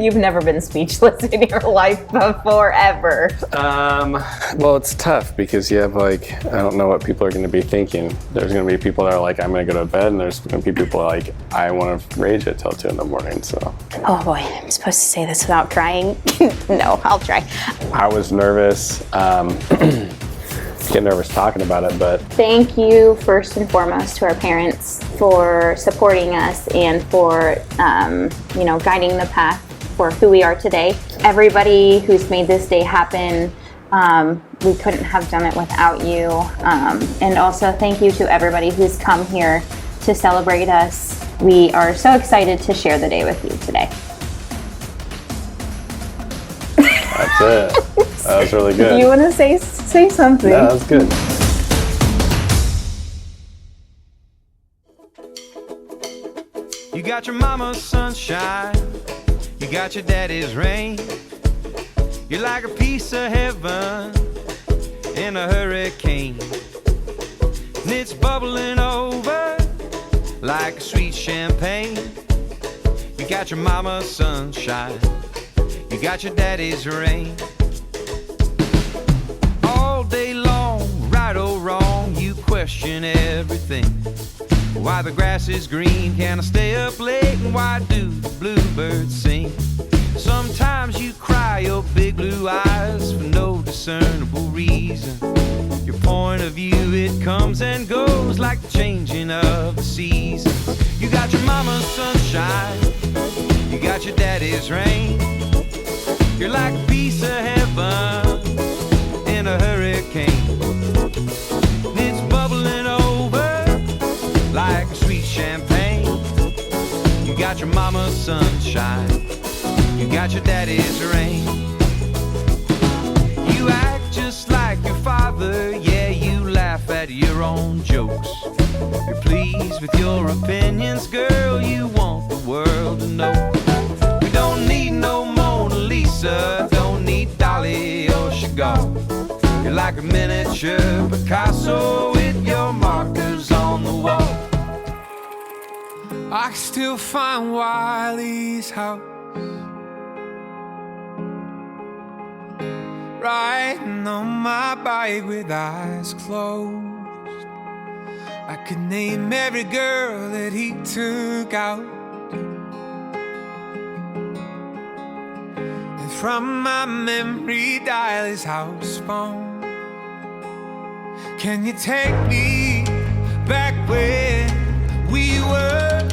You've never been speechless in your life before, ever. Well, it's tough because you have like, I don't know what people are going to be thinking. There's going to be people that are like, I'm going to go to bed, and there's going to be people like, I want to rage it till 2 in the morning, so. Oh boy, I'm supposed to say this without crying. No, I'll try. I was nervous. Get nervous talking about it, but. Thank you first and foremost to our parents for supporting us and for, guiding the path for who we are today. Everybody who's made this day happen, we couldn't have done it without you. And also thank you to everybody who's come here to celebrate us. We are so excited to share the day with you today. That's it. That was really good. You want to say something? Yeah, that was good. You got your mama's sunshine, you got your daddy's rain. You're like a piece of heaven in a hurricane, and it's bubbling over like a sweet champagne. You got your mama's sunshine, you got your daddy's rain. All day long, right or wrong, you question everything. Why the grass is green, can I stay up late, and why do the bluebirds sing? Sometimes you cry your big blue eyes for no discernible reason. Your point of view, it comes and goes like the changing of the seasons. You got your mama's sunshine, you got your daddy's rain. You're like a piece of heaven in a hurricane, and it's bubbling over like a sweet champagne. You got your mama's sunshine, you got your daddy's rain. You act just like your father, yeah, you laugh at your own jokes. You're pleased with your opinions, girl, you want the world to know. We don't need no Mona Lisa, don't need Dali or Chagall. You're like a miniature Picasso with your markers on the wall. I still find Wiley's house, riding on my bike with eyes closed. I could name every girl that he took out, and from my memory dial his house phone. Can you take me back when we were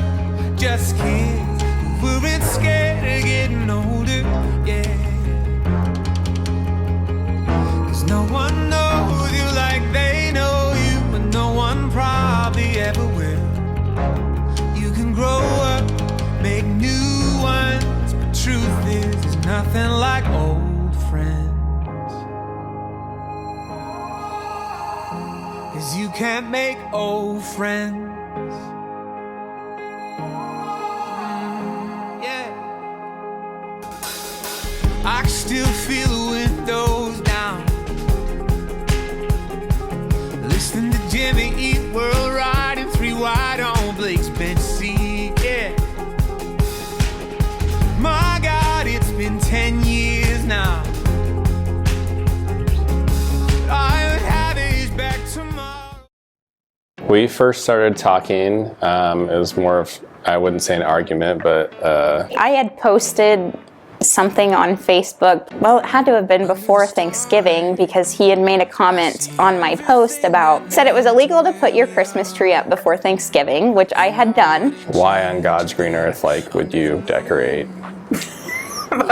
just kids who weren't scared of getting older, yeah? 'Cause no one knows you like they know you, and no one probably ever will. You can grow up, make new ones, but truth is there's nothing like old friends. 'Cause you can't make old friends. I still feel the windows down, listening to Jimmy Eat World, riding 3 wide on Blake's bench seat, yeah. My God, it's been 10 years now. I would have his back tomorrow. We first started talking, it was more of, I wouldn't say an argument, but I had posted something on Facebook, well, it had to have been before Thanksgiving, because he had made a comment on my post said it was illegal to put your Christmas tree up before Thanksgiving, which I had done. why on God's green earth, like, would you decorate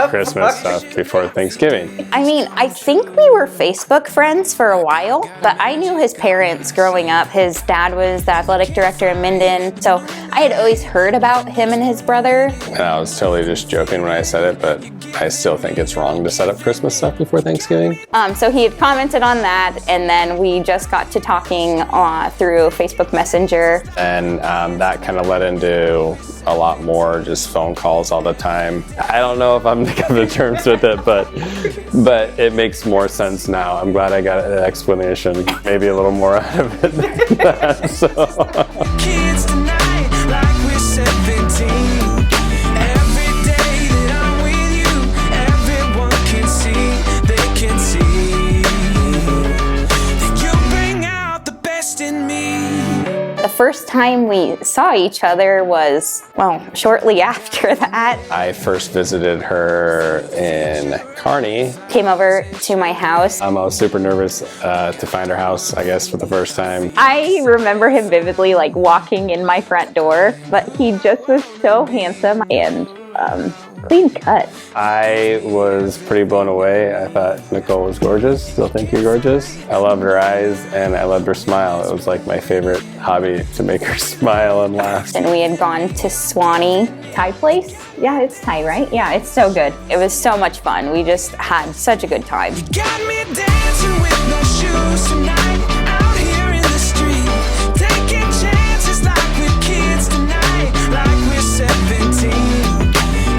Christmas stuff before Thanksgiving? I mean, I think we were Facebook friends for a while, but I knew his parents growing up. His dad was the athletic director in Minden, so I had always heard about him and his brother. And I was totally just joking when I said it, but I still think it's wrong to set up Christmas stuff before Thanksgiving. So he had commented on that, and then we just got to talking through Facebook Messenger. And that kind of led into a lot more just phone calls all the time. I don't know if I'm to come to terms with it, but it makes more sense now. I'm glad I got an explanation, maybe a little more out of it than that, so. Kids tonight, like we're 17. Every day that I'm with first time we saw each other was, well, shortly after that. I first visited her in Kearney. Came over to my house. I was super nervous to find her house, I guess, for the first time. I remember him vividly, like walking in my front door, but he just was so handsome and clean cut. I was pretty blown away. I thought Nicole was gorgeous. Still think you're gorgeous. I loved her eyes and I loved her smile. It was like my favorite hobby to make her smile and laugh. And we had gone to Swanee Thai place. Yeah, it's Thai, right? Yeah, it's so good. It was so much fun. We just had such a good time. Got me dancing with no shoes tonight, out here in the street, taking chances like we're kids tonight, like we're 17.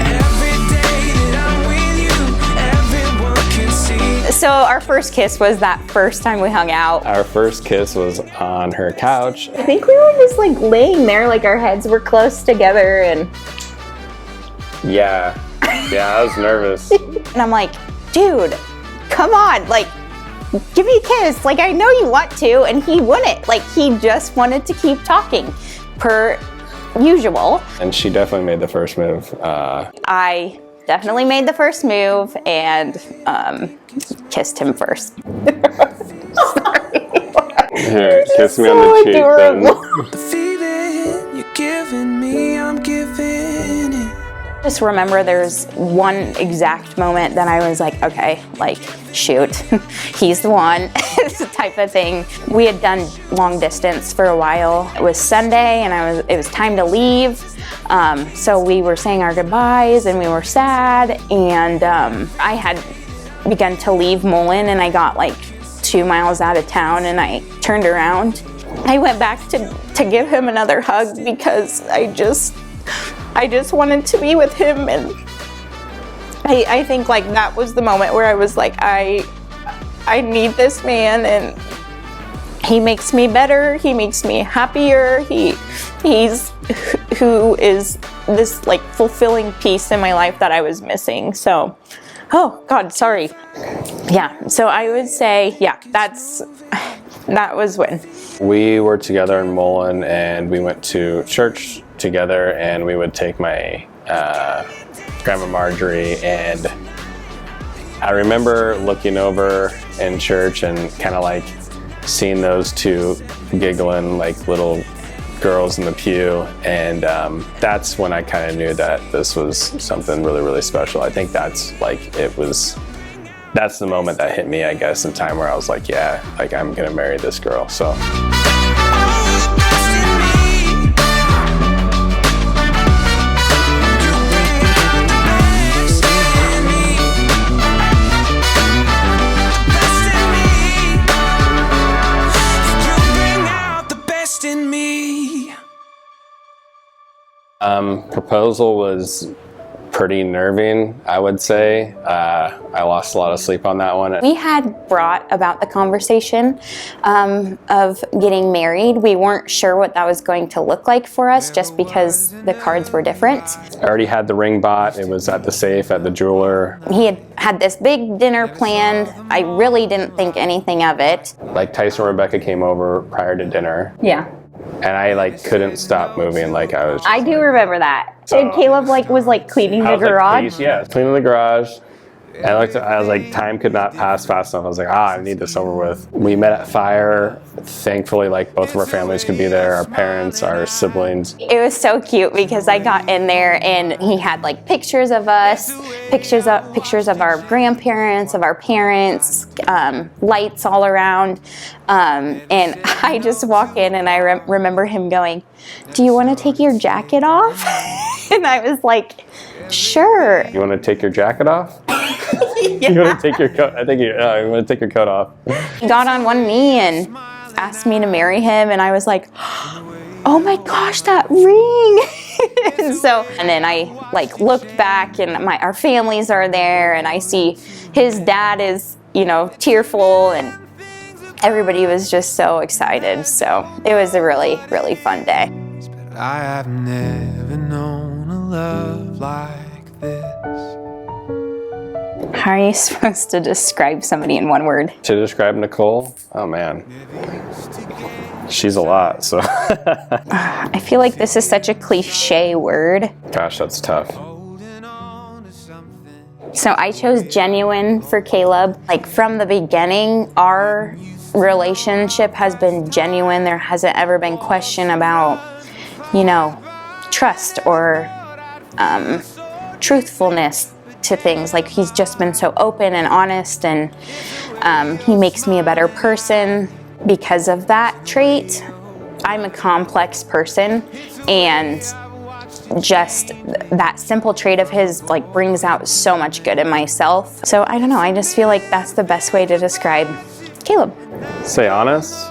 Every day that I'm with you, everyone can see. So our first kiss was that first time we hung out. Our first kiss was on her couch. I think we were just like laying there, like our heads were close together, and Yeah, I was nervous. and I'm like, dude, come on, like, give me a kiss. Like, I know you want to, and he wouldn't. Like, he just wanted to keep talking, per usual. And she definitely made the first move. I definitely made the first move and kissed him first. Here, kiss me on the cheek then. The feeling you're giving me, I'm giving it. Just remember there's one exact moment that I was like, okay, like, shoot, he's the one, this type of thing. We had done long distance for a while. It was Sunday and it was time to leave. So we were saying our goodbyes and we were sad, and I had begun to leave Mullen, and I got like 2 miles out of town, and I turned around. I went back to give him another hug because I just wanted to be with him, and I think like that was the moment where I was like, I need this man, and he makes me better, he makes me happier, he's who is this like fulfilling piece in my life that I was missing. So, oh God, sorry. Yeah, so I would say, yeah, that was when. We were together in Mullen and we went to church together, and we would take my Grandma Marjorie, and I remember looking over in church and kind of like seeing those two giggling like little girls in the pew, and that's when I kind of knew that this was something really, really special. I think that's the moment that hit me, I guess, in time where I was like, yeah, like I'm gonna marry this girl. So. Proposal was pretty nerving, I would say. I lost a lot of sleep on that one. We had brought about the conversation of getting married. We weren't sure what that was going to look like for us just because the cards were different. I already had the ring bought. It was at the safe at the jeweler. He had this big dinner planned. I really didn't think anything of it. Like Tyson and Rebecca came over prior to dinner. Yeah. And I like couldn't stop moving, like I was. I do remember that. And Caleb was cleaning the garage. Like, cleaning the garage. And I was like, time could not pass fast enough. I was like, I need this over with. We met at Fire. Thankfully, like both of our families could be there. Our parents, our siblings. It was so cute because I got in there and he had like pictures of us, pictures of our grandparents, of our parents, lights all around. And I just walk in and I remember him going, "Do you want to take your jacket off?" And I was like, "Sure." You want to take your jacket off? Yeah. You want to take your coat? I think you want to take your coat off. He got on one knee and asked me to marry him, and I was like, "Oh my gosh, that ring!" and then I like looked back, and our families are there, and I see his dad is tearful, and everybody was just so excited. So it was a really, really fun day. I have never known a love like this. How are you supposed to describe somebody in one word? To describe Nicole, oh man. She's a lot, so. I feel like this is such a cliche word. Gosh, that's tough. So I chose genuine for Caleb. Like from the beginning, our relationship has been genuine. There hasn't ever been question about, you know, trust or truthfulness to things. Like he's just been so open and honest, and he makes me a better person because of that trait. I'm a complex person, and just that simple trait of his like brings out so much good in myself. So I don't know, I just feel like that's the best way to describe Caleb. Say honest.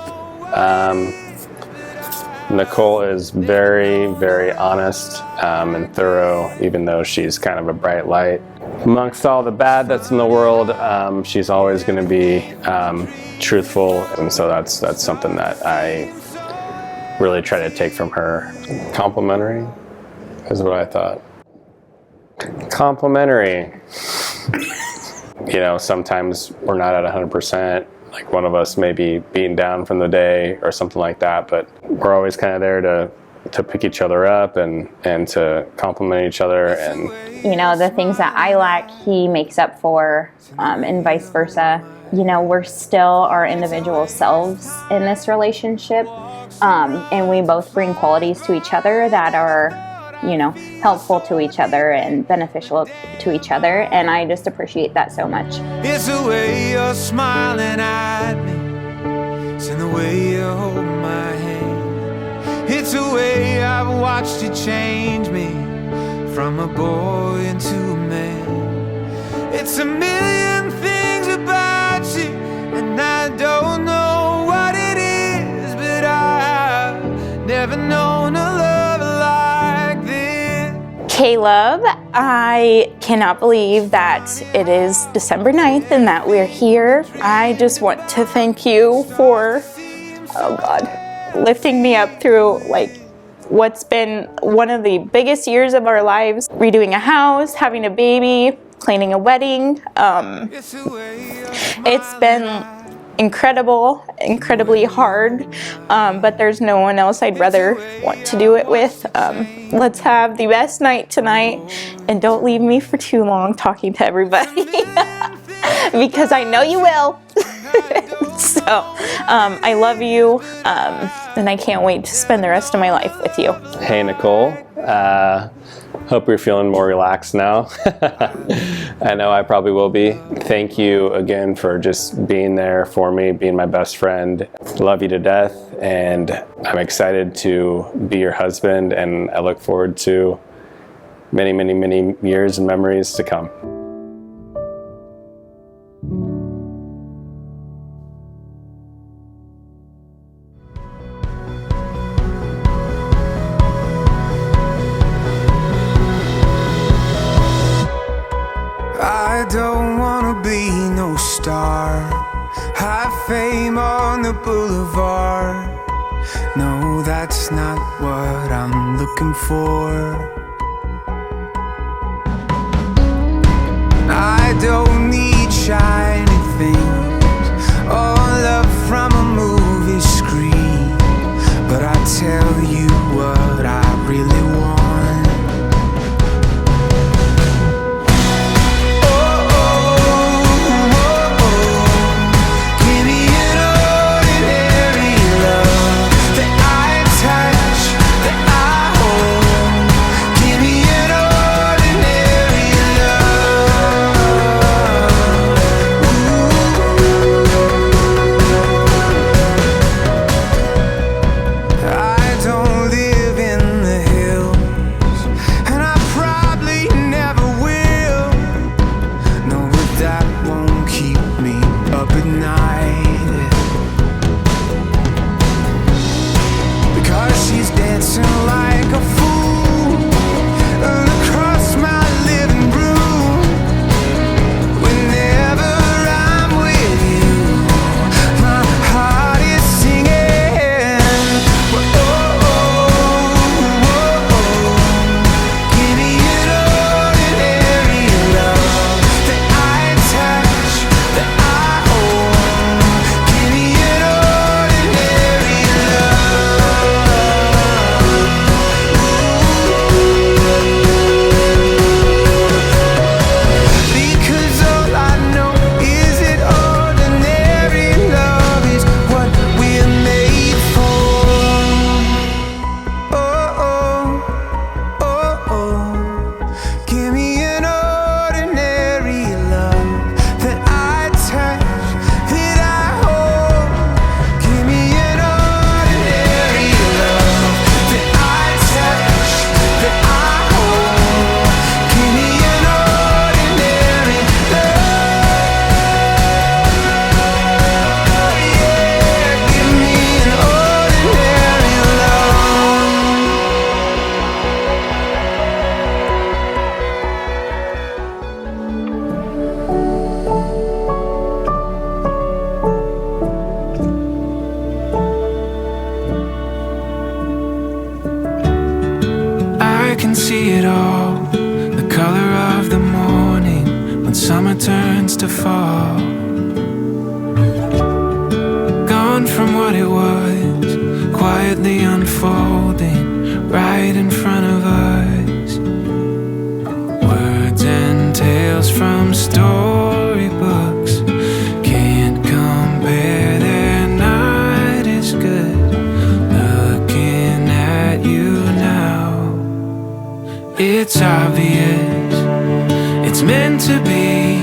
Nicole is very, very honest and thorough, even though she's kind of a bright light. Amongst all the bad that's in the world, she's always going to be truthful, and so that's something that I really try to take from her. Complimentary is what I thought. Complimentary. You know, sometimes we're not at 100%. Like one of us may be beaten down from the day or something like that, but we're always kind of there to pick each other up and to compliment each other. And you know, the things that I lack, he makes up for, and vice versa. You know, we're still our individual selves in this relationship, and we both bring qualities to each other that are, you know, helpful to each other and beneficial to each other, and I just appreciate that so much. It's the way you're smiling at me, it's in the way you hold my hand, it's the way I've watched you change me from a boy into a man. It's a million things about you, and I don't know what it is, but I've never known a love like this. Caleb, I cannot believe that it is December 9th and that we're here. I just want to thank you for, oh God, lifting me up through like what's been one of the biggest years of our lives. Redoing a house, having a baby, planning a wedding. It's been incredibly hard, but there's no one else I'd rather want to do it with. Let's have the best night tonight, and don't leave me for too long talking to everybody because I know you will. So I love you, and I can't wait to spend the rest of my life with you. hey, Nicole. Hope you're feeling more relaxed now. I know I probably will be. Thank you again for just being there for me, being my best friend. Love you to death, and I'm excited to be your husband, and I look forward to many, many, many years and memories to come. I don't wanna be no star, high fame on the boulevard. No, that's not what I'm looking for. I don't need shiny things or love from a movie screen, but I tell you what I really want. to fall. Gone from what it was, quietly unfolding right in front of us. Words and tales from storybooks can't compare, they're not as good. Looking at you now, it's obvious, it's meant to be.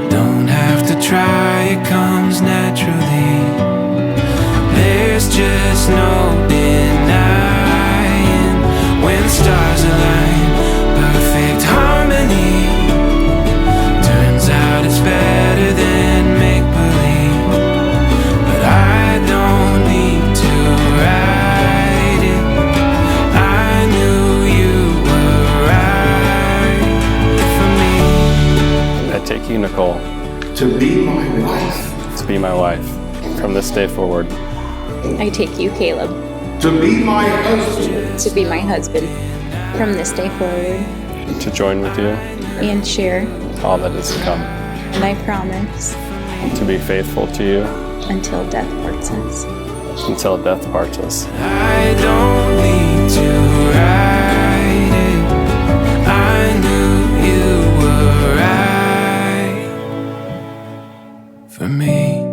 Don't have to try, it comes naturally. There's just no denying when stars align. Perfect harmony. Turns out it's better than make-believe. But I don't need to write it. I knew you were right for me. I take you, Nicole, To be my wife. to be my wife from this day forward. I take you, Caleb, To be my husband. to be my husband from this day forward To join with you and share. all that is to come. And I promise To be faithful to you until death parts us. until death parts us. I don't need to write it. I knew you were right for me.